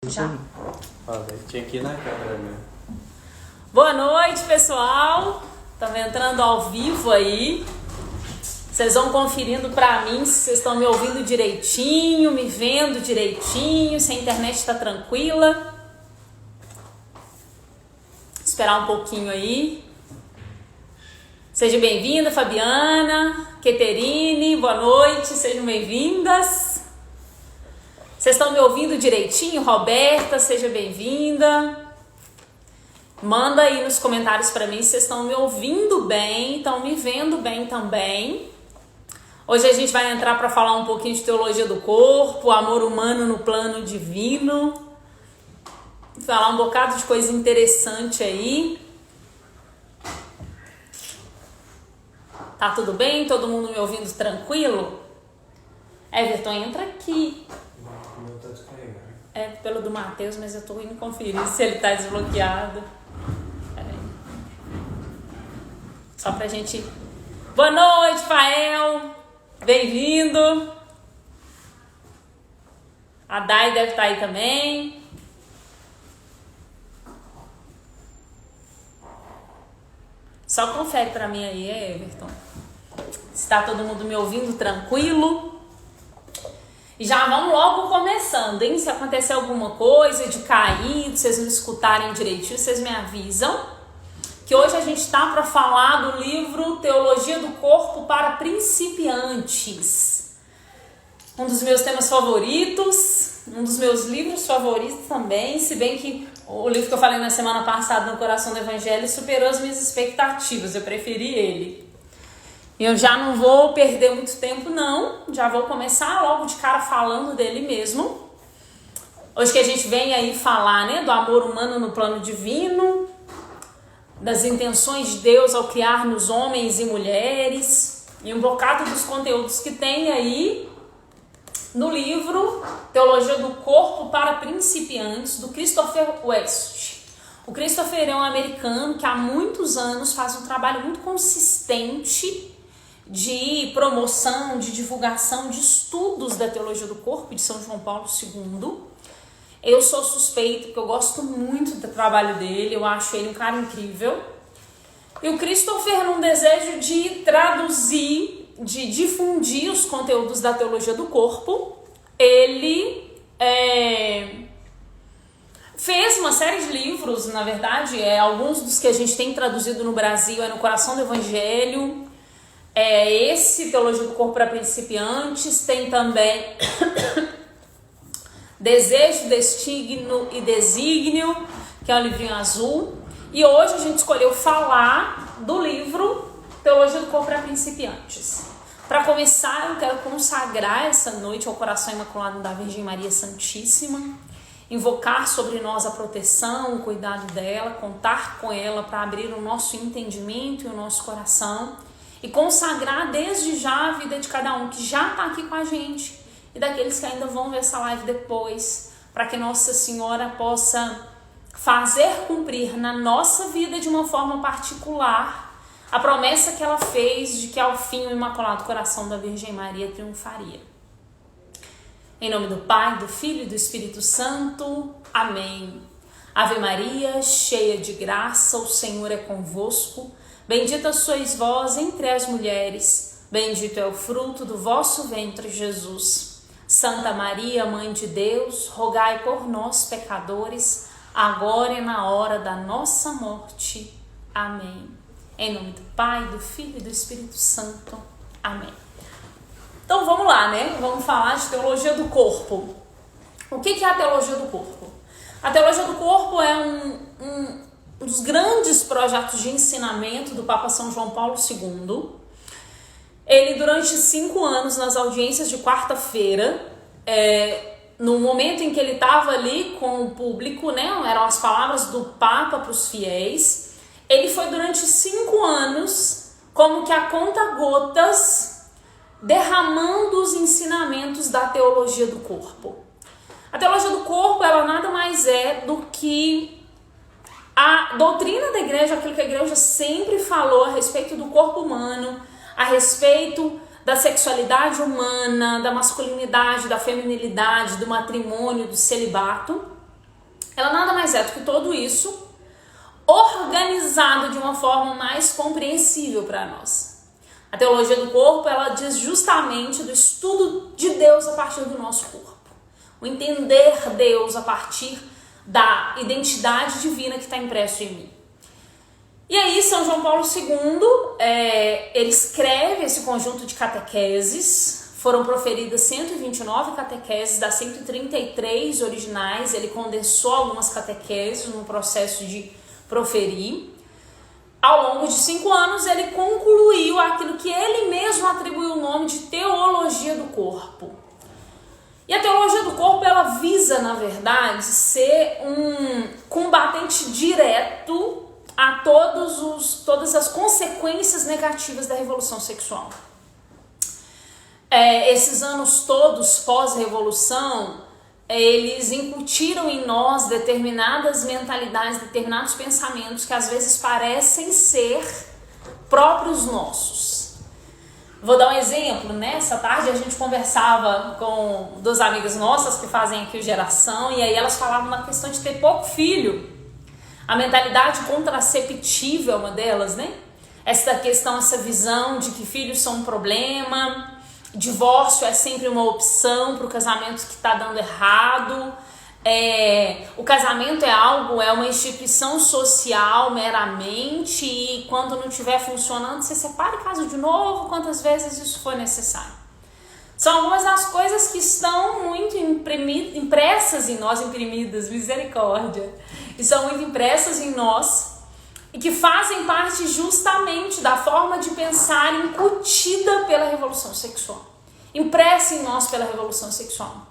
Já. Tinha que ir na câmera mesmo. Boa noite, pessoal. Estamos entrando ao vivo aí. Vocês vão conferindo pra mim se vocês estão me ouvindo direitinho, me vendo direitinho, se a internet está tranquila. Esperar um pouquinho aí. Seja bem-vinda, Fabiana, Keterine, boa noite, sejam bem-vindas. Vocês estão me ouvindo direitinho? Roberta, seja bem-vinda. Manda aí nos comentários para mim se vocês estão me ouvindo bem, estão me vendo bem também. Hoje a gente vai entrar para falar um pouquinho de teologia do corpo, amor humano no plano divino. Falar um bocado de coisa interessante aí. Tá tudo bem? Todo mundo me ouvindo tranquilo? Everton, entra aqui. O meu tá descarregado. É pelo do Matheus, mas eu tô indo conferir se ele tá desbloqueado. Peraí. Só pra gente... Boa noite, Fael! Bem-vindo! A Dai deve estar aí também. Só confere pra mim aí, Everton. Se tá todo mundo me ouvindo tranquilo. E já vamos logo começando, hein? Se acontecer alguma coisa de cair, vocês não escutarem direitinho, vocês me avisam. Que hoje a gente tá para falar do livro Teologia do Corpo para Principiantes. Um dos meus temas favoritos, um dos meus livros favoritos também, se bem que o livro que eu falei na semana passada, No Coração do Evangelho, superou as minhas expectativas, eu preferi ele. Eu já não vou perder muito tempo não, já vou começar logo de cara falando dele mesmo. Hoje que a gente vem aí falar, né, do amor humano no plano divino, das intenções de Deus ao criar-nos homens e mulheres, e um bocado dos conteúdos que tem aí no livro Teologia do Corpo para Principiantes, do Christopher West. O Christopher é um americano que há muitos anos faz um trabalho muito consistente de promoção, de divulgação de estudos da teologia do corpo de São João Paulo II. Eu sou suspeita porque eu gosto muito do trabalho dele, eu acho ele um cara incrível. E o Christopher, num desejo de traduzir, de difundir os conteúdos da teologia do corpo, ele fez uma série de livros, na verdade, alguns dos que a gente tem traduzido no Brasil é No Coração do Evangelho, esse Teologia do Corpo para Principiantes, tem também Desejo, Destino e Desígnio, que é um livrinho azul. E hoje a gente escolheu falar do livro Teologia do Corpo para Principiantes. Para começar, eu quero consagrar essa noite ao coração imaculado da Virgem Maria Santíssima, invocar sobre nós a proteção, o cuidado dela, contar com ela para abrir o nosso entendimento e o nosso coração e consagrar desde já a vida de cada um que já está aqui com a gente e daqueles que ainda vão ver essa live depois, para que Nossa Senhora possa fazer cumprir na nossa vida de uma forma particular a promessa que ela fez de que ao fim o Imaculado Coração da Virgem Maria triunfaria. Em nome do Pai, do Filho e do Espírito Santo. Amém. Ave Maria, cheia de graça, o Senhor é convosco. Bendita sois vós entre as mulheres, bendito é o fruto do vosso ventre, Jesus. Santa Maria, Mãe de Deus, rogai por nós, pecadores, agora e na hora da nossa morte. Amém. Em nome do Pai, do Filho e do Espírito Santo. Amém. Então vamos lá, né? Vamos falar de teologia do corpo. O que é a teologia do corpo? A teologia do corpo é um dos grandes projetos de ensinamento do Papa São João Paulo II. Ele, durante 5 anos, nas audiências de quarta-feira, no momento em que ele estava ali com o público, né? Eram as palavras do Papa para os fiéis. Ele foi durante 5 anos como que a conta-gotas derramando os ensinamentos da teologia do corpo. A teologia do corpo, ela nada mais é do que a doutrina da igreja, aquilo que a igreja sempre falou a respeito do corpo humano, a respeito da sexualidade humana, da masculinidade, da feminilidade, do matrimônio, do celibato. ela nada mais é do que tudo isso organizado de uma forma mais compreensível para nós. A teologia do corpo, ela diz justamente do estudo de Deus a partir do nosso corpo. O entender Deus a partir da identidade divina que está impresso em mim. E aí, São João Paulo II, ele escreve esse conjunto de catequeses. Foram proferidas 129 catequeses das 133 originais. Ele condensou algumas catequeses no processo de proferir. Ao longo de 5 anos, ele concluiu aquilo que ele mesmo atribuiu o nome de teologia do corpo. E a teologia do corpo, ela visa, na verdade, ser um combatente direto a todas as consequências negativas da revolução sexual. Esses anos todos pós-revolução, eles incutiram em nós determinadas mentalidades, determinados pensamentos que às vezes parecem ser próprios nossos. Vou dar um exemplo, né? Essa tarde a gente conversava com 2 amigas nossas que fazem aqui o Geração, e aí elas falavam na questão de ter pouco filho. A mentalidade contraceptiva é uma delas, né? Essa questão, essa visão de que filhos são um problema, divórcio é sempre uma opção para o casamento que está dando errado. O casamento é uma instituição social meramente, e quando não estiver funcionando, você separa e casa de novo quantas vezes isso for necessário. São algumas das coisas que estão muito impressas em nós, misericórdia, e são muito impressas em nós e que fazem parte justamente da forma de pensar incutida pela revolução sexual, impressa em nós pela revolução sexual.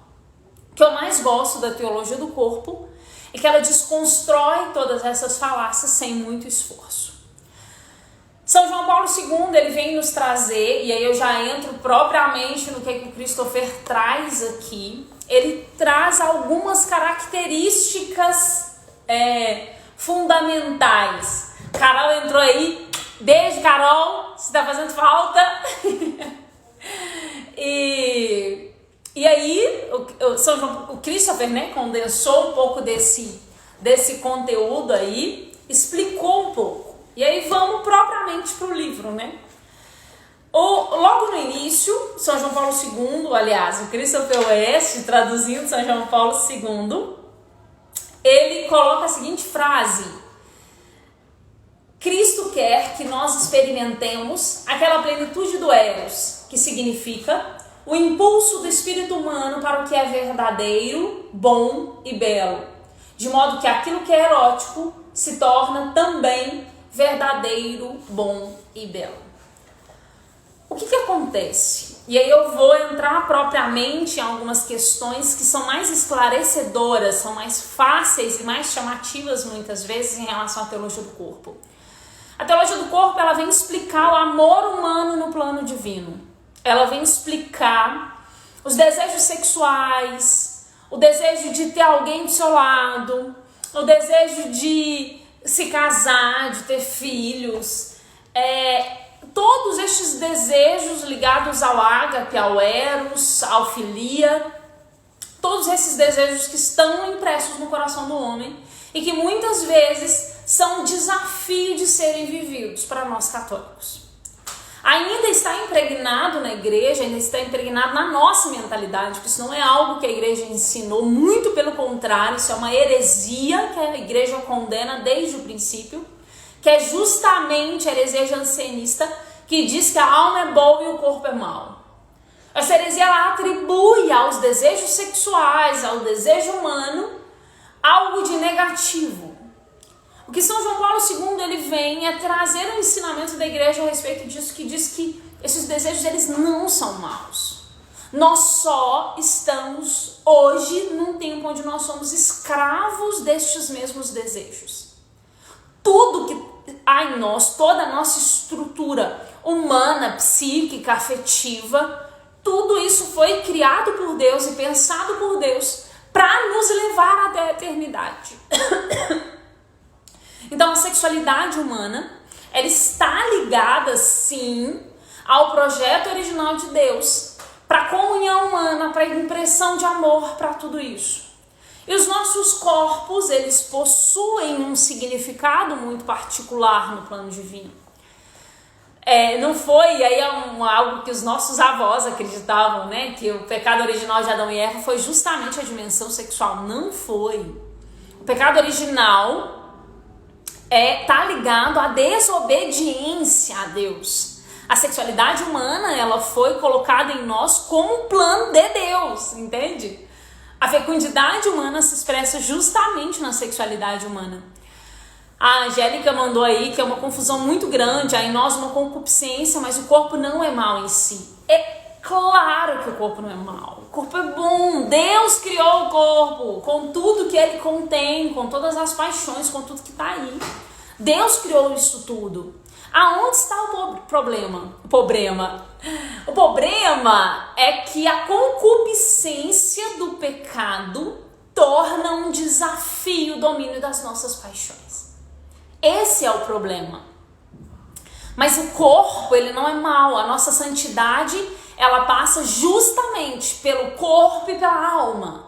O que eu mais gosto da teologia do corpo é que ela desconstrói todas essas falácias sem muito esforço. São João Paulo II, ele vem nos trazer, e aí eu já entro propriamente no que o Christopher traz aqui. Ele traz algumas características fundamentais. Carol entrou aí, beijo Carol, se tá fazendo falta. E aí o Christopher, né, condensou um pouco desse conteúdo aí, explicou um pouco. E aí vamos propriamente para o livro, né? Logo no início, São João Paulo II, aliás, o Christopher West, traduzindo São João Paulo II, ele coloca a seguinte frase: Cristo quer que nós experimentemos aquela plenitude do Eros, que significa o impulso do espírito humano para o que é verdadeiro, bom e belo, de modo que aquilo que é erótico se torna também verdadeiro, bom e belo. O que acontece? E aí eu vou entrar propriamente em algumas questões que são mais esclarecedoras, são mais fáceis e mais chamativas muitas vezes em relação à teologia do corpo. A teologia do corpo, ela vem explicar o amor humano no plano divino. Ela vem explicar os desejos sexuais, o desejo de ter alguém do seu lado, o desejo de se casar, de ter filhos, todos estes desejos ligados ao ágape, ao eros, ao filia, todos esses desejos que estão impressos no coração do homem e que muitas vezes são um desafio de serem vividos para nós católicos. Ainda está impregnado na igreja, ainda está impregnado na nossa mentalidade, porque isso não é algo que a igreja ensinou, muito pelo contrário, isso é uma heresia que a igreja condena desde o princípio, que é justamente a heresia jansenista, que diz que a alma é boa e o corpo é mau. Essa heresia, ela atribui aos desejos sexuais, ao desejo humano, algo de negativo. O que São João Paulo II ele vem é trazer um ensinamento da igreja a respeito disso, que diz que esses desejos eles não são maus. Nós só estamos hoje num tempo onde nós somos escravos destes mesmos desejos. Tudo que há em nós, toda a nossa estrutura humana, psíquica, afetiva, tudo isso foi criado por Deus e pensado por Deus para nos levar até a eternidade. Então a sexualidade humana, ela está ligada sim ao projeto original de Deus, para a comunhão humana, para a impressão de amor, para tudo isso. E os nossos corpos, eles possuem um significado muito particular no plano divino. Não foi aí algo que os nossos avós acreditavam, né? Que o pecado original de Adão e Eva foi justamente a dimensão sexual. Não foi. O pecado original tá ligado à desobediência a Deus. A sexualidade humana, ela foi colocada em nós como um plano de Deus, entende? A fecundidade humana se expressa justamente na sexualidade humana. A Angélica mandou aí que é uma confusão muito grande, há em nós uma concupiscência, mas o corpo não é mau em si. É claro que o corpo não é mau, o corpo é bom, Deus criou o corpo com tudo que ele contém, com todas as paixões, com tudo que está aí. Deus criou isso tudo. Aonde está o problema? O problema é que a concupiscência do pecado torna um desafio o domínio das nossas paixões. Esse é o problema. Mas o corpo, ele não é mau. A nossa santidade, ela passa justamente pelo corpo e pela alma.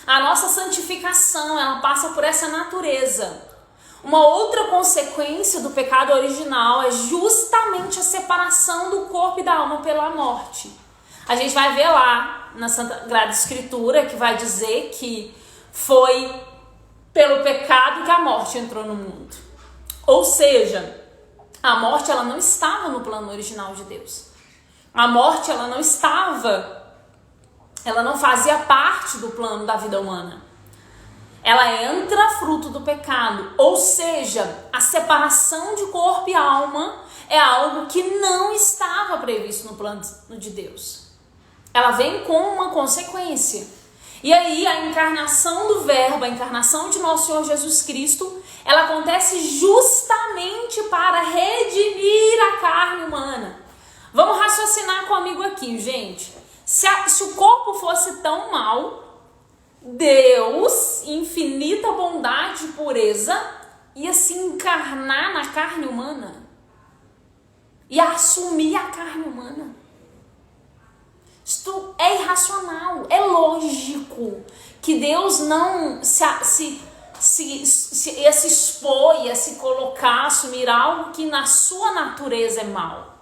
A nossa santificação, ela passa por essa natureza. Uma outra consequência do pecado original é justamente a separação do corpo e da alma pela morte. A gente vai ver lá na Sagrada Escritura que vai dizer que foi pelo pecado que a morte entrou no mundo. Ou seja, a morte ela não estava no plano original de Deus. A morte ela não fazia parte do plano da vida humana. Ela entra fruto do pecado, ou seja, a separação de corpo e alma é algo que não estava previsto no plano de Deus. Ela vem com uma consequência. E aí a encarnação do Verbo, a encarnação de nosso Senhor Jesus Cristo, ela acontece justamente para redimir a carne humana. Vamos raciocinar comigo aqui, gente. Se o corpo fosse tão mau, Deus, infinita bondade e pureza, ia se encarnar na carne humana, ia assumir a carne humana. Isto é irracional, é lógico que Deus não ia se expor, ia se colocar, assumir algo que na sua natureza é mau.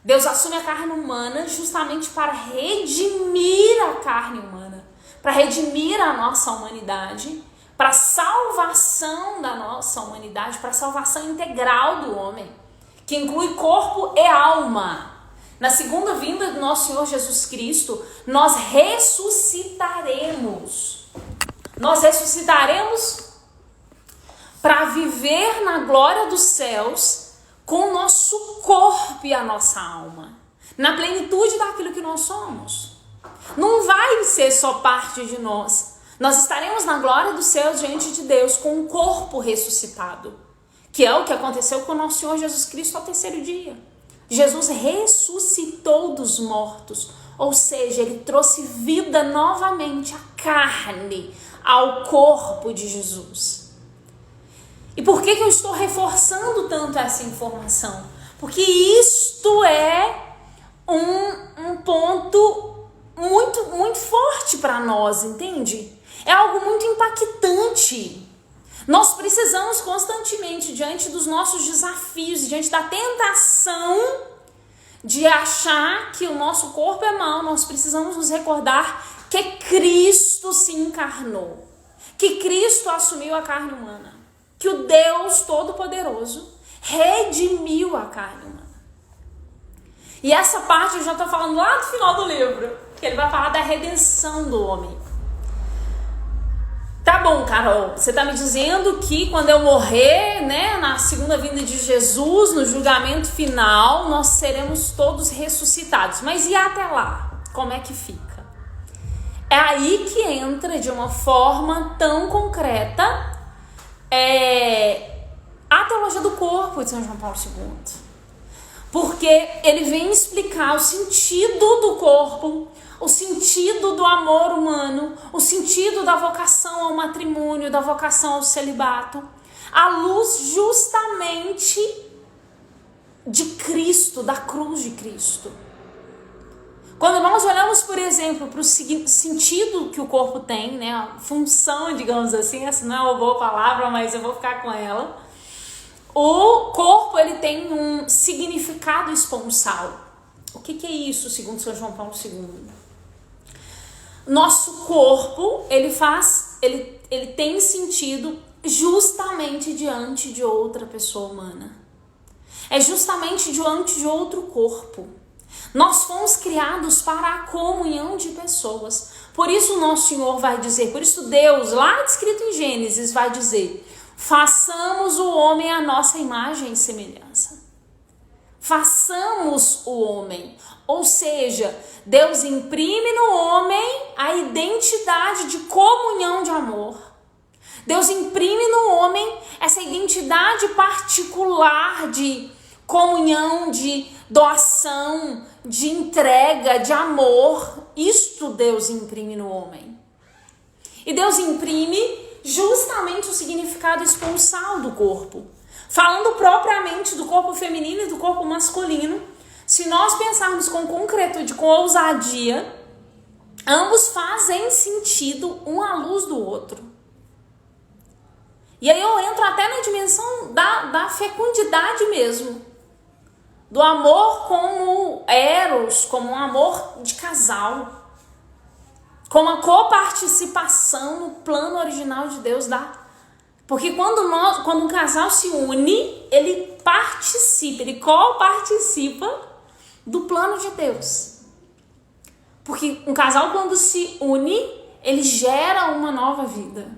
Deus assume a carne humana justamente para redimir a carne humana, para redimir a nossa humanidade, para a salvação da nossa humanidade, para a salvação integral do homem, que inclui corpo e alma. Na segunda vinda do nosso Senhor Jesus Cristo, nós ressuscitaremos. Nós ressuscitaremos para viver na glória dos céus com o nosso corpo e a nossa alma, na plenitude daquilo que nós somos. Não vai ser só parte de nós. Nós estaremos na glória dos céus diante de Deus com o corpo ressuscitado, que é o que aconteceu com o nosso Senhor Jesus Cristo ao terceiro dia. Jesus ressuscitou dos mortos, ou seja, ele trouxe vida novamente à carne, ao corpo de Jesus. E por que eu estou reforçando tanto essa informação? Porque isto é um ponto muito forte para nós, entende? É algo muito impactante. Nós precisamos constantemente, diante dos nossos desafios, diante da tentação de achar que o nosso corpo é mau, nós precisamos nos recordar que Cristo se encarnou, que Cristo assumiu a carne humana, que o Deus Todo-Poderoso redimiu a carne humana. E essa parte eu já estou falando lá no final do livro, que ele vai falar da redenção do homem. Tá bom, Carol, você tá me dizendo que quando eu morrer, né, na segunda vinda de Jesus, no julgamento final, nós seremos todos ressuscitados. Mas e até lá? Como é que fica? É aí que entra de uma forma tão concreta a teologia do corpo de São João Paulo II. Porque ele vem explicar o sentido do corpo, o sentido do amor humano, o sentido da vocação ao matrimônio, da vocação ao celibato, à luz justamente de Cristo, da cruz de Cristo. Quando nós olhamos, por exemplo, para o sentido que o corpo tem, né, a função, digamos assim, essa não é uma boa palavra, mas eu vou ficar com ela. O corpo, ele tem um significado esponsal. O que é isso, segundo São João Paulo II? Nosso corpo, ele tem sentido justamente diante de outra pessoa humana. É justamente diante de outro corpo. Nós fomos criados para a comunhão de pessoas. Por isso o nosso Senhor vai dizer, por isso Deus, lá descrito em Gênesis, vai dizer: façamos o homem à nossa imagem e semelhança. Façamos o homem. Ou seja, Deus imprime no homem a identidade de comunhão de amor. Deus imprime no homem essa identidade particular de comunhão, de doação, de entrega, de amor. Isto Deus imprime no homem. E Deus imprime justamente o significado esponsal do corpo. Falando propriamente do corpo feminino e do corpo masculino, se nós pensarmos com concretude, com ousadia, ambos fazem sentido um à luz do outro. E aí eu entro até na dimensão da fecundidade mesmo. Do amor como eros, como um amor de casal. Como a coparticipação no plano original de Deus. Porque quando um casal se une, ele participa, ele coparticipa do plano de Deus. Porque um casal, quando se une, ele gera uma nova vida.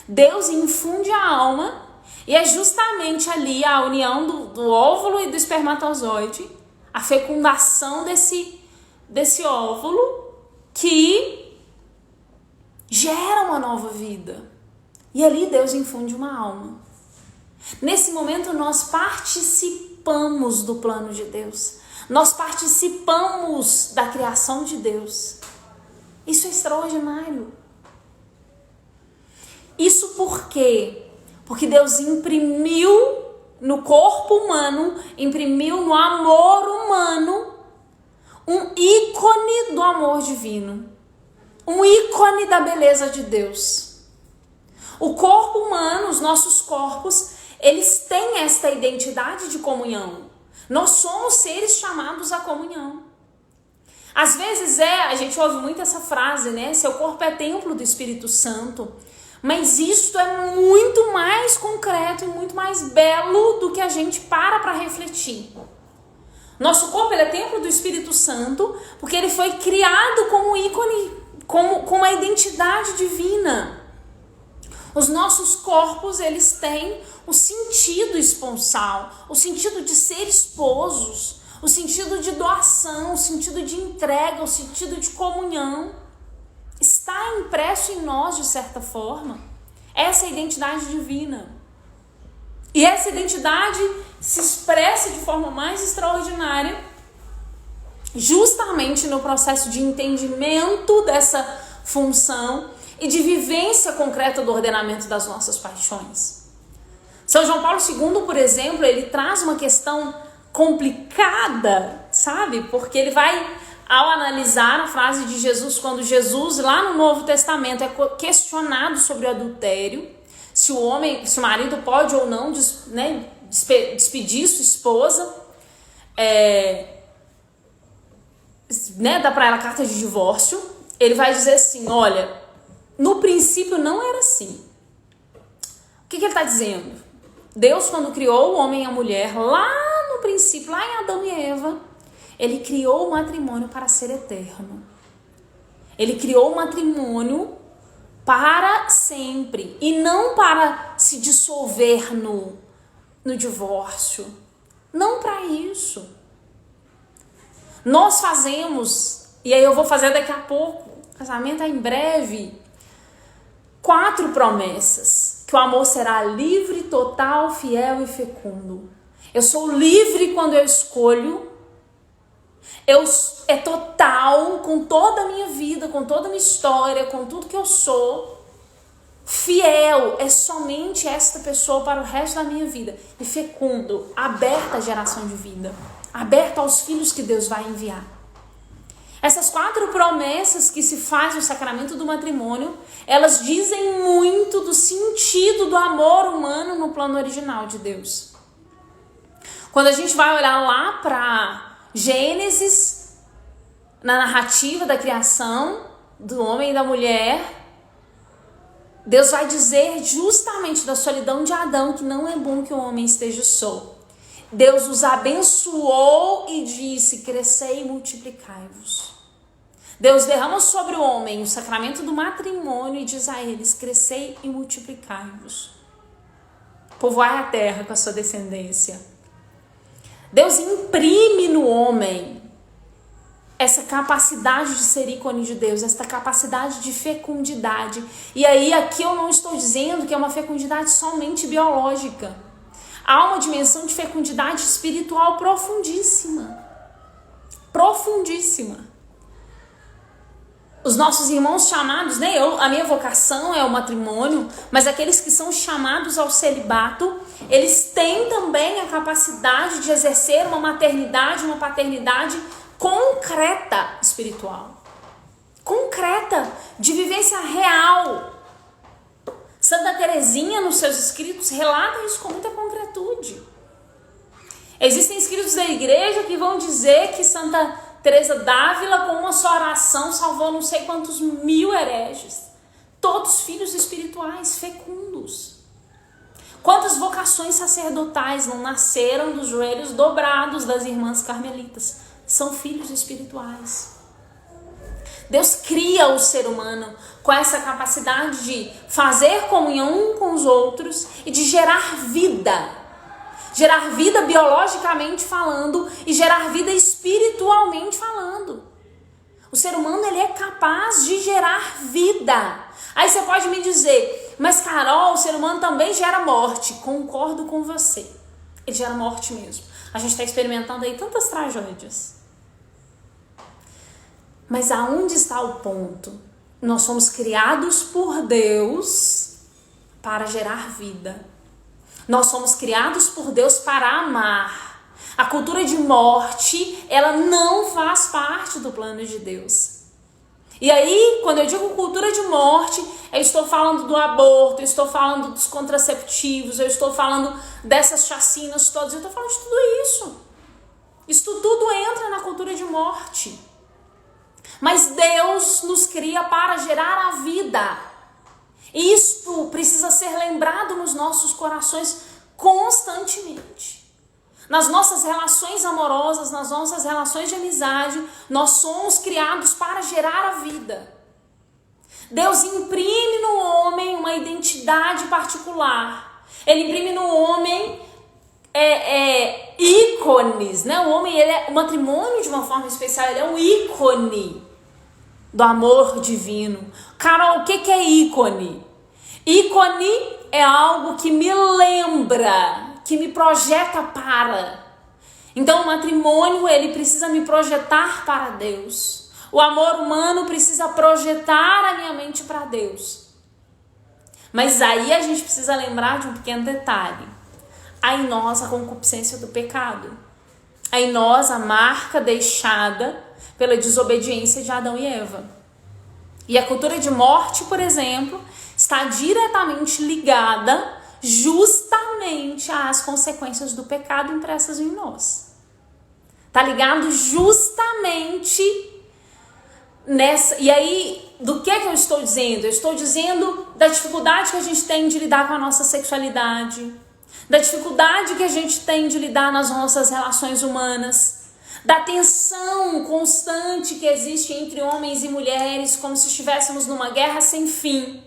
Deus infunde a alma, e é justamente ali a união do óvulo e do espermatozoide, a fecundação desse óvulo, que gera uma nova vida. E ali Deus infunde uma alma. Nesse momento nós participamos do plano de Deus. Nós participamos da criação de Deus. Isso é extraordinário. Isso por quê? Porque Deus imprimiu no corpo humano, imprimiu no amor humano um ícone do amor divino. Um ícone da beleza de Deus. O corpo humano, os nossos corpos, eles têm esta identidade de comunhão. Nós somos seres chamados à comunhão. Às vezes a gente ouve muito essa frase, né? Seu corpo é templo do Espírito Santo. Mas isso é muito mais concreto e muito mais belo do que a gente para refletir. Nosso corpo, ele é templo do Espírito Santo porque ele foi criado como ícone, como a identidade divina. Os nossos corpos, eles têm o sentido esponsal, o sentido de ser esposos, o sentido de doação, o sentido de entrega, o sentido de comunhão. Está impresso em nós, de certa forma, essa identidade divina. E essa identidade se expressa de forma mais extraordinária justamente no processo de entendimento dessa função e de vivência concreta do ordenamento das nossas paixões. São João Paulo II, por exemplo, ele traz uma questão complicada, sabe? Porque ele vai, ao analisar a frase de Jesus, quando Jesus, lá no Novo Testamento, é questionado sobre o adultério, se o marido pode ou não despedir sua esposa, dá para ela carta de divórcio, ele vai dizer assim, olha, no princípio não era assim. O que ele está dizendo? Deus, quando criou o homem e a mulher, lá no princípio, lá em Adão e Eva, ele criou o matrimônio para ser eterno. Ele criou o matrimônio para sempre e não para se dissolver no divórcio. Não para isso. Nós fazemos, e aí eu vou fazer daqui a pouco, casamento é em breve, 4 promessas. Que o amor será livre, total, fiel e fecundo. Eu sou livre quando eu escolho. É total com toda a minha vida, com toda a minha história, com tudo que eu sou. Fiel é somente esta pessoa para o resto da minha vida. E fecundo, aberta à geração de vida. Aberta aos filhos que Deus vai enviar. Essas 4 promessas que se faz no sacramento do matrimônio, elas dizem muito do sentido do amor humano no plano original de Deus. Quando a gente vai olhar lá para Gênesis, na narrativa da criação do homem e da mulher, Deus vai dizer justamente da solidão de Adão que não é bom que o homem esteja só. Deus os abençoou e disse: crescei e multiplicai-vos. Deus derrama sobre o homem o sacramento do matrimônio e diz a eles: crescei e multiplicai-vos. Povoai a terra com a sua descendência. Deus imprime no homem essa capacidade de ser ícone de Deus, essa capacidade de fecundidade. E aí, aqui eu não estou dizendo que é uma fecundidade somente biológica. Há uma dimensão de fecundidade espiritual profundíssima. Profundíssima. Os nossos irmãos chamados, né? A minha vocação é o matrimônio, mas aqueles que são chamados ao celibato, eles têm também a capacidade de exercer uma maternidade, uma paternidade concreta espiritual. Concreta, de vivência real. Santa Teresinha, nos seus escritos, relata isso com muita concretude. Existem escritos da igreja que vão dizer que Santa Teresa d'Ávila, com uma só oração, salvou não sei quantos mil hereges. Todos filhos espirituais, fecundos. Quantas vocações sacerdotais não nasceram dos joelhos dobrados das irmãs carmelitas? São filhos espirituais. Deus cria o ser humano com essa capacidade de fazer comunhão com os outros e de gerar vida. Gerar vida biologicamente falando e gerar vida espiritualmente falando. O ser humano, ele é capaz de gerar vida. Aí você pode me dizer: mas Carol, o ser humano também gera morte. Concordo com você. Ele gera morte mesmo. A gente está experimentando aí tantas tragédias. Mas aonde está o ponto? Nós somos criados por Deus para gerar vida. Nós somos criados por Deus para amar. A cultura de morte, ela não faz parte do plano de Deus. E aí, quando eu digo cultura de morte, eu estou falando do aborto, eu estou falando dos contraceptivos, eu estou falando dessas chacinas todas, eu estou falando de tudo isso. Isso tudo entra na cultura de morte. Mas Deus nos cria para gerar a vida. Isto precisa ser lembrado nos nossos corações constantemente. Nas nossas relações amorosas, nas nossas relações de amizade, nós somos criados para gerar a vida. Deus imprime no homem uma identidade particular. Ele imprime no homem ícones, né? O homem, o matrimônio, de uma forma especial, ele é um ícone do amor divino. Carol, o que é ícone? Ícone é algo que me lembra, que me projeta para. Então o matrimônio, ele precisa me projetar para Deus. O amor humano precisa projetar a minha mente para Deus. Mas aí a gente precisa lembrar de um pequeno detalhe. Há em nós a concupiscência do pecado. Há em nós a marca deixada pela desobediência de Adão e Eva. E a cultura de morte, por exemplo, está diretamente ligada justamente às consequências do pecado impressas em nós. Está ligado justamente nessa... E aí, do que eu estou dizendo? Eu estou dizendo da dificuldade que a gente tem de lidar com a nossa sexualidade, da dificuldade que a gente tem de lidar nas nossas relações humanas, da tensão constante que existe entre homens e mulheres, como se estivéssemos numa guerra sem fim.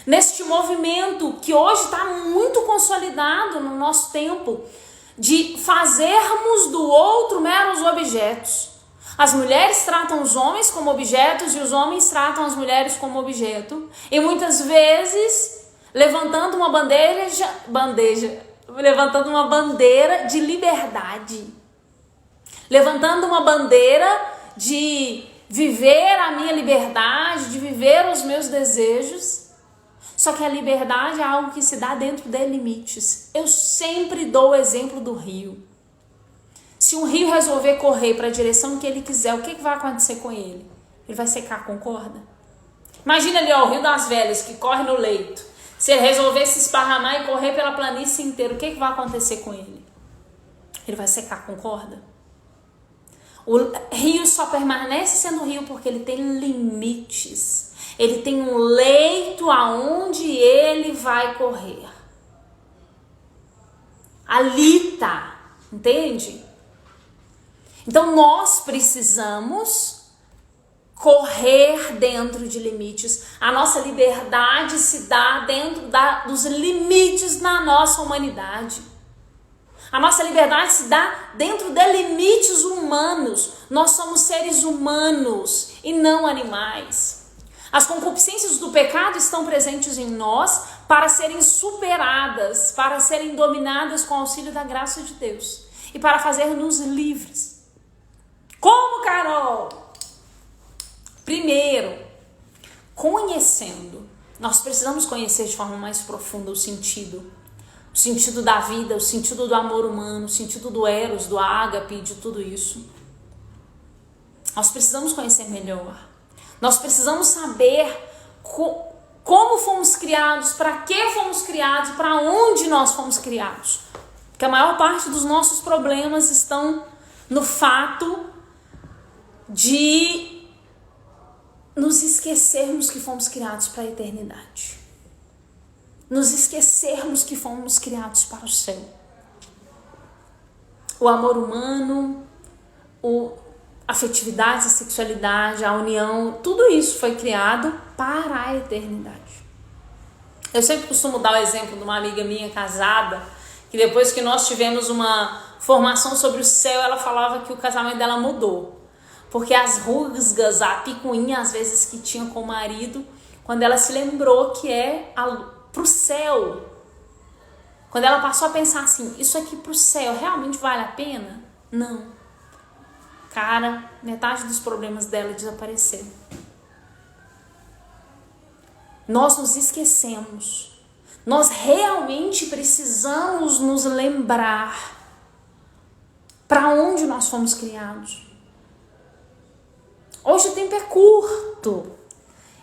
Neste movimento que hoje está muito consolidado no nosso tempo, de fazermos do outro meros objetos. As mulheres tratam os homens como objetos e os homens tratam as mulheres como objeto. E muitas vezes levantando uma bandeira de liberdade. Levantando uma bandeira de viver a minha liberdade, de viver os meus desejos. Só que a liberdade é algo que se dá dentro de limites. Eu sempre dou o exemplo do rio. Se um rio resolver correr para a direção que ele quiser, o que vai acontecer com ele? Ele vai secar, concorda? Imagina ali, ó, o Rio das Velhas, que corre no leito. Se ele resolver se esparramar e correr pela planície inteira, o que vai acontecer com ele? Ele vai secar, concorda? O rio só permanece sendo rio porque ele tem limites. Ele tem um leito aonde ele vai correr. Ali tá, entende? Então nós precisamos correr dentro de limites. A nossa liberdade se dá dentro dos limites da nossa humanidade. A nossa liberdade se dá dentro de limites humanos. Nós somos seres humanos e não animais. As concupiscências do pecado estão presentes em nós para serem superadas, para serem dominadas com o auxílio da graça de Deus e para fazer-nos livres. Como, Carol? Primeiro, conhecendo. Nós precisamos conhecer de forma mais profunda o sentido da vida, o sentido do amor humano, o sentido do eros, do ágape, de tudo isso. Nós precisamos conhecer melhor. Nós precisamos saber como fomos criados, para que fomos criados, para onde nós fomos criados. Porque a maior parte dos nossos problemas estão no fato de nos esquecermos que fomos criados para a eternidade. Nos esquecermos que fomos criados para o céu. O amor humano, a afetividade, a sexualidade, a união, tudo isso foi criado para a eternidade. Eu sempre costumo dar o exemplo de uma amiga minha casada, que depois que nós tivemos uma formação sobre o céu, ela falava que o casamento dela mudou. Porque as rusgas, a picuinha às vezes que tinha com o marido, quando ela se lembrou que é pro céu, quando ela passou a pensar assim, isso aqui pro céu realmente vale a pena? Não. Cara, metade dos problemas dela desapareceram. Nós nos esquecemos. Nós realmente precisamos nos lembrar para onde nós fomos criados. Hoje o tempo é curto.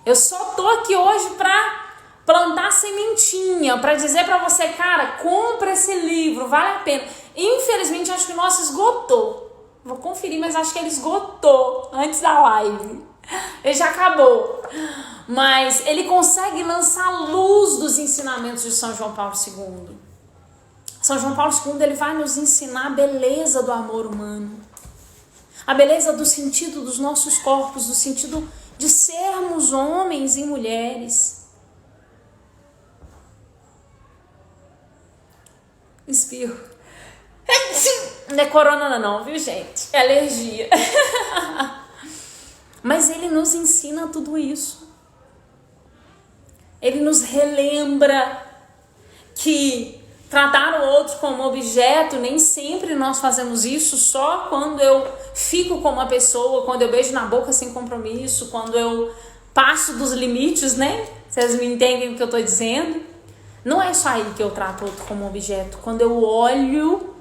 Eu só tô aqui hoje para plantar sementinha, para dizer para você, cara, compra esse livro, vale a pena. Infelizmente, acho que o nosso esgotou. Vou conferir, mas acho que ele esgotou antes da live. Ele já acabou. Mas ele consegue lançar luz dos ensinamentos de São João Paulo II. São João Paulo II, ele vai nos ensinar a beleza do amor humano. A beleza do sentido dos nossos corpos, do sentido de sermos homens e mulheres. Espirro. Não é corona não, viu, gente? É alergia. Mas ele nos ensina tudo isso. Ele nos relembra que tratar o outro como objeto, nem sempre nós fazemos isso, só quando eu fico com uma pessoa, quando eu beijo na boca sem compromisso, quando eu passo dos limites, né? Vocês me entendem o que eu tô dizendo? Não é só aí que eu trato o outro como objeto. Quando eu olho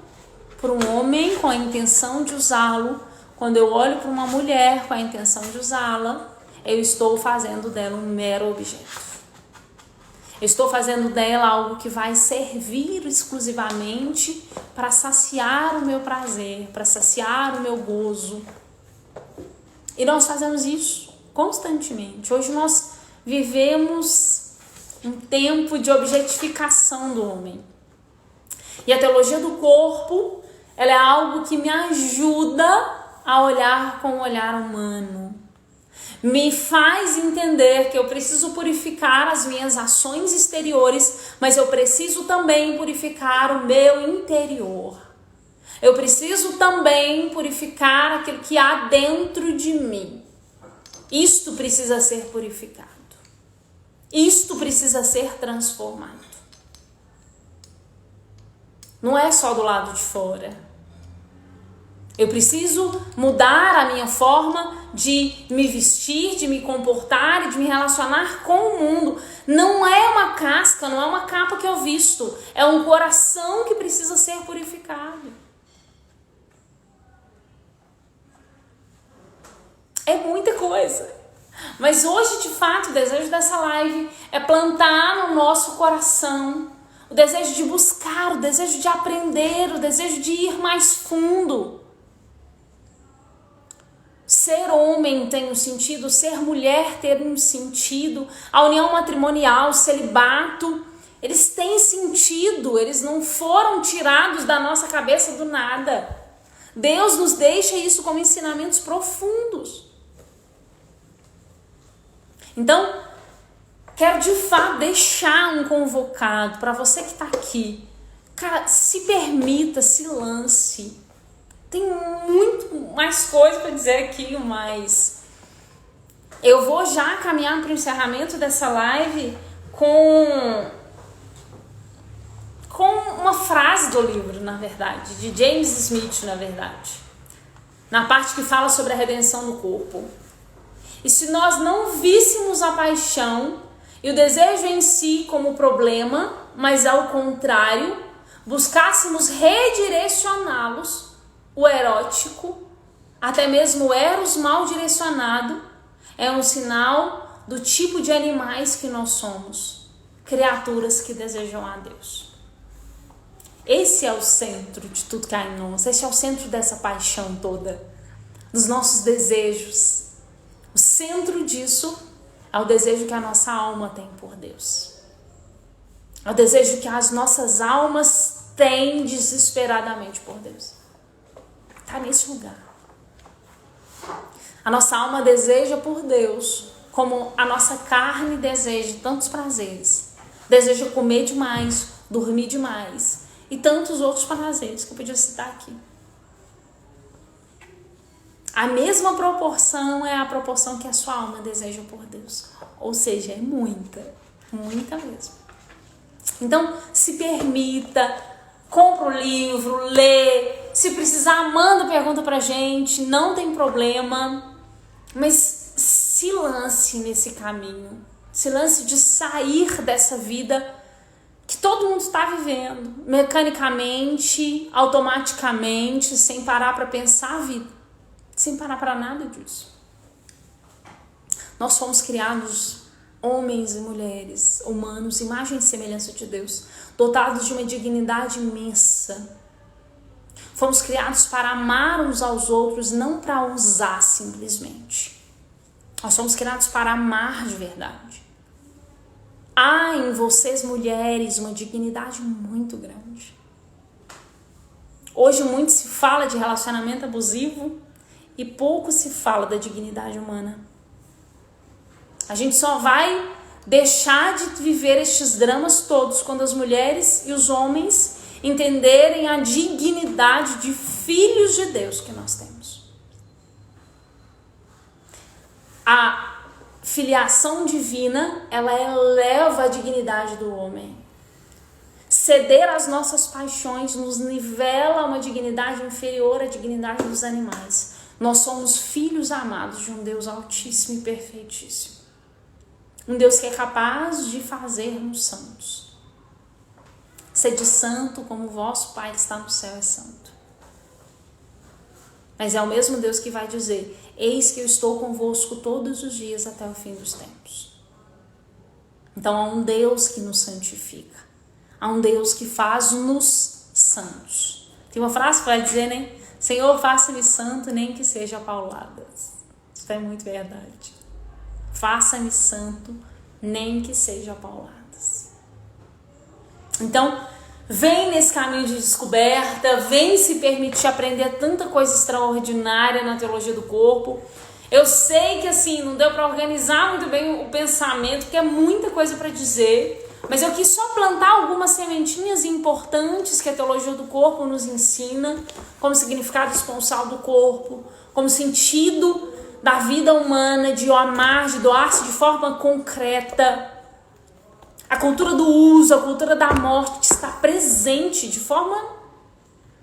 para um homem com a intenção de usá-lo, quando eu olho para uma mulher com a intenção de usá-la, eu estou fazendo dela um mero objeto. Eu estou fazendo dela algo que vai servir exclusivamente para saciar o meu prazer, para saciar o meu gozo. E nós fazemos isso constantemente. Hoje nós vivemos um tempo de objetificação do homem. E a teologia do corpo, ela é algo que me ajuda a olhar com o olhar humano. Me faz entender que eu preciso purificar as minhas ações exteriores, mas eu preciso também purificar o meu interior. Eu preciso também purificar aquilo que há dentro de mim. Isto precisa ser purificado. Isto precisa ser transformado. Não é só do lado de fora. Eu preciso mudar a minha forma de me vestir, de me comportar e de me relacionar com o mundo. Não é uma casca, não é uma capa que eu visto. É um coração que precisa ser purificado. É muita coisa. Mas hoje, de fato, o desejo dessa live é plantar no nosso coração o desejo de buscar, o desejo de aprender, o desejo de ir mais fundo. Ser homem tem um sentido, ser mulher ter um sentido, a união matrimonial, o celibato, eles têm sentido, eles não foram tirados da nossa cabeça do nada. Deus nos deixa isso como ensinamentos profundos. Então, quero de fato deixar um convocado para você que está aqui. Cara, se permita, se lance. Tem muito mais coisa para dizer aqui, mas eu vou já caminhar para o encerramento dessa live com uma frase do livro, na verdade, de James Smith, na verdade, na parte que fala sobre a redenção do corpo. E se nós não víssemos a paixão e o desejo em si como problema, mas ao contrário, buscássemos redirecioná-los, o erótico, até mesmo o eros mal direcionado, é um sinal do tipo de animais que nós somos, criaturas que desejam a Deus. Esse é o centro de tudo que há em nós, esse é o centro dessa paixão toda, dos nossos desejos. O centro disso é o desejo que a nossa alma tem por Deus. É o desejo que as nossas almas têm desesperadamente por Deus. Está nesse lugar. A nossa alma deseja por Deus, como a nossa carne deseja tantos prazeres. Deseja comer demais, dormir demais e tantos outros prazeres que eu podia citar aqui. A mesma proporção é a proporção que a sua alma deseja por Deus. Ou seja, é muita, muita mesmo. Então, se permita, compra o livro, lê. Se precisar, manda pergunta pra gente, não tem problema. Mas se lance nesse caminho. Se lance de sair dessa vida que todo mundo está vivendo. Mecanicamente, automaticamente, sem parar para pensar a vida. Sem parar para nada disso. Nós fomos criados homens e mulheres, humanos, imagem e semelhança de Deus, dotados de uma dignidade imensa. Fomos criados para amar uns aos outros, não para usar simplesmente. Nós fomos criados para amar de verdade. Há em vocês, mulheres, uma dignidade muito grande. Hoje muito se fala de relacionamento abusivo e pouco se fala da dignidade humana. A gente só vai deixar de viver estes dramas todos quando as mulheres e os homens entenderem a dignidade de filhos de Deus que nós temos. A filiação divina, ela eleva a dignidade do homem. Ceder às nossas paixões nos nivela a uma dignidade inferior à dignidade dos animais. Nós somos filhos amados de um Deus altíssimo e perfeitíssimo. Um Deus que é capaz de fazer-nos santos. Sede santo como o vosso Pai que está no céu é santo. Mas é o mesmo Deus que vai dizer: eis que eu estou convosco todos os dias até o fim dos tempos. Então há um Deus que nos santifica. Há um Deus que faz-nos santos. Tem uma frase que vai dizer, né? Senhor, faça-me santo, nem que seja pauladas. Isso é muito verdade. Faça-me santo, nem que seja pauladas. Então, vem nesse caminho de descoberta, vem se permitir aprender tanta coisa extraordinária na teologia do corpo. Eu sei que assim, não deu para organizar muito bem o pensamento, porque é muita coisa para dizer, mas eu quis só plantar algumas sementinhas importantes que a teologia do corpo nos ensina, como significado esponsal do corpo, como sentido da vida humana, de amar, de doar-se de forma concreta. A cultura do uso, a cultura da morte está presente de forma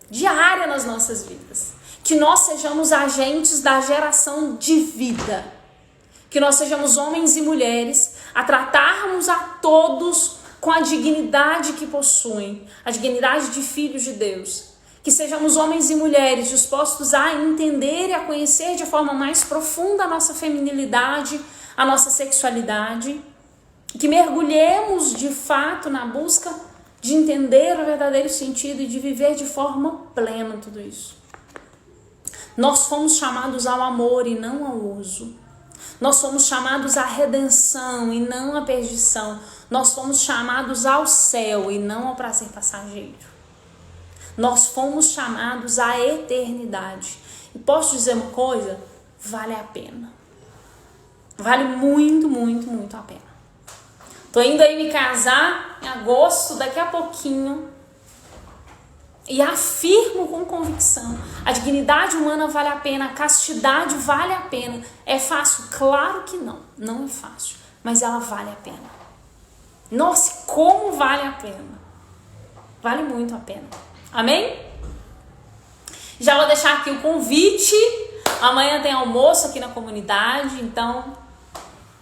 diária nas nossas vidas. Que nós sejamos agentes da geração de vida. Que nós sejamos homens e mulheres a tratarmos a todos com a dignidade que possuem, a dignidade de filhos de Deus. Que sejamos homens e mulheres dispostos a entender e a conhecer de forma mais profunda a nossa feminilidade, a nossa sexualidade. Que mergulhemos de fato na busca de entender o verdadeiro sentido e de viver de forma plena tudo isso. Nós fomos chamados ao amor e não ao uso. Nós fomos chamados à redenção e não à perdição. Nós fomos chamados ao céu e não ao prazer passageiro. Nós fomos chamados à eternidade. E posso dizer uma coisa? Vale a pena. Vale muito, muito, muito a pena. Tô indo aí me casar em agosto, daqui a pouquinho. E afirmo com convicção, a dignidade humana vale a pena, a castidade vale a pena. É fácil? Claro que não. Não é fácil. Mas ela vale a pena. Nossa, como vale a pena. Vale muito a pena. Amém? Já vou deixar aqui o convite. Amanhã tem almoço aqui na comunidade, então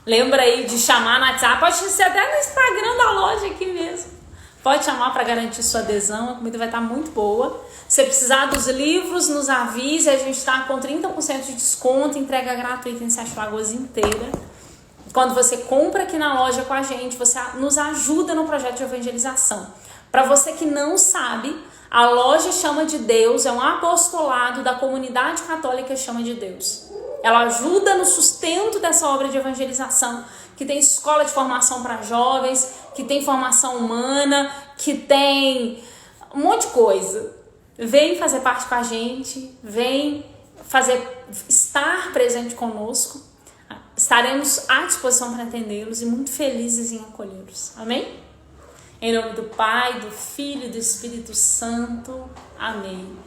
lembra aí de chamar no WhatsApp. Pode ser até no Instagram da loja aqui mesmo. Pode chamar para garantir sua adesão. A comida vai estar muito boa. Se precisar dos livros, nos avise. A gente está com 30% de desconto. Entrega gratuita em 7 Lagoas inteira. Quando você compra aqui na loja com a gente, você nos ajuda no projeto de evangelização. Para você que não sabe, a loja Chama de Deus é um apostolado da comunidade católica Chama de Deus. Ela ajuda no sustento dessa obra de evangelização, que tem escola de formação para jovens, que tem formação humana, que tem um monte de coisa. Vem fazer parte com a gente, vem estar presente conosco. Estaremos à disposição para atendê-los e muito felizes em acolhê-los. Amém? Em nome do Pai, do Filho e do Espírito Santo. Amém.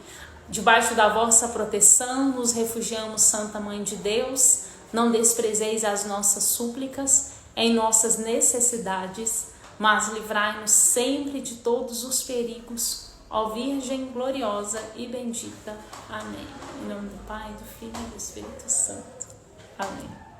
Debaixo da vossa proteção nos refugiamos, Santa Mãe de Deus. Não desprezeis as nossas súplicas em nossas necessidades, mas livrai-nos sempre de todos os perigos. Ó Virgem gloriosa e bendita. Amém. Em nome do Pai, do Filho e do Espírito Santo. Amém.